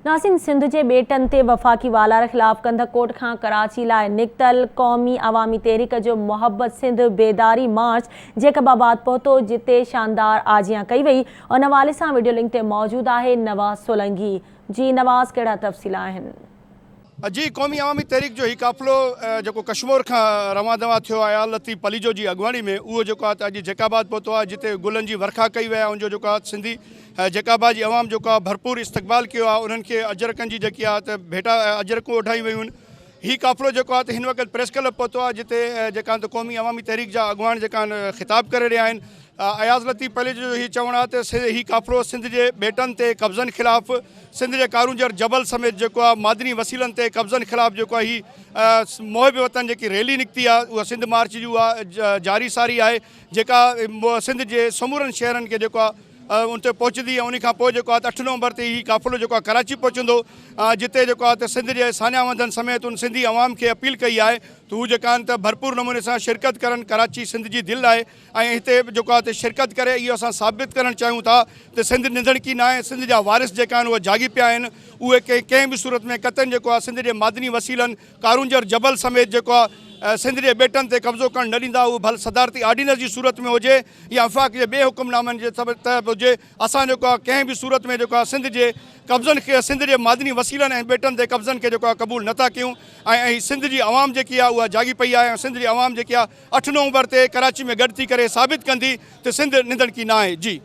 नासिन सिंध के बेटन ते वफाकी वालार खिलाफ कंधकोट खां कराची लाइ निकतल क़ौमी अवामी तहरीक जो मोहब्बत सिंध बेदारी मार्च जैकबाबाद पहुतो, जिते शानदार आजियां कई वई। और नवाले सां वीडियो लिंक ते मौजूद है नवाज़ सोलंकी। जी नवाज़, कहिड़ा तफ़सील आहिनि? जी, क़ौमी अवामी तहरीक जो ही काफ़िलो जो कश्मीर का रवा दवा थो आहे लतीफ़ पलीजो जी अगवानी में, वो जो अॼु जैकाबाद पहुतो आहे, जिते गुलन की वर्खा कई वई आहे। उन जो सिंधी जैकाबाद की अवाम जो भरपूर इस्तक़बाल किया, उन्हनि खे अजरकनि जी जेकी आहे भेटा अजरकूं वठाई वयूं आहिनि। ही काफ़िलो जो हिन वक़्तु प्रेस क्लब पहुतो आहे, जिते जेका क़ौमी अवामी तहरीक जा अगवान जेका ख़िताब करे रहिया आहिनि। अयाज़ लतीफ़ पलीजो जो ही चवणु आहे त ही काफ़िलो सिंध के बेटन ते कब्ज़नि ख़िलाफ़, सिंध के कारूंजर जबल समेत जो मादनी वसीलन ते कब्ज़नि ख़िलाफ़ जो ही मोहब वतन जी रैली निकिती आहे, उहा सिंध मार्च जी जारी सारी है, जेका सिंध के समूरनि शहरनि के उन ते पहुचंदी है। उन खां पोइ 8 नवंबर ते ही काफ़िलो जो कराची पहुचंदो, जिते जो सिंध के सान्यावंदन समेत उन सिंधी अवाम के अपील कई है तो वो जो भरपूर नमूने से शिरकत करन। कराची सिंध की दिल है, इतने जो शिरकत करे इहो असां साबित करण चाहूँ था तो सिंध निंदड़की ना है। सिंध जा वारिस जेका आहिनि उहे जागी पिया आहिनि। उहे कंहिं भी सूरत में कतन जो सिंध के मादनी वसीलन कारूंजर जबल समेत जो सिंध के बेटन ते कब्ज़ो करण न ॾींदा, उहो भले सदारती आर्डीनेंस की सूरत में हुजे या वफ़ाक़ के ॿिए हुकुमनामनि जे तहत हुजे। असां जो कंहिं भी सूरत में जो सिंध के कब्ज़नि खे, सिंध के मादनी वसीलन ऐं बेटन ते कब्ज़नि के क़बूल नथा कयूं। सिंध की अवाम जी उहा जागी पई है। सिंध की अवाम जी 8 नवंबर ते कराची में गॾु थी करे साबित कंदी तो सिंध निंदड़की ना है। जी।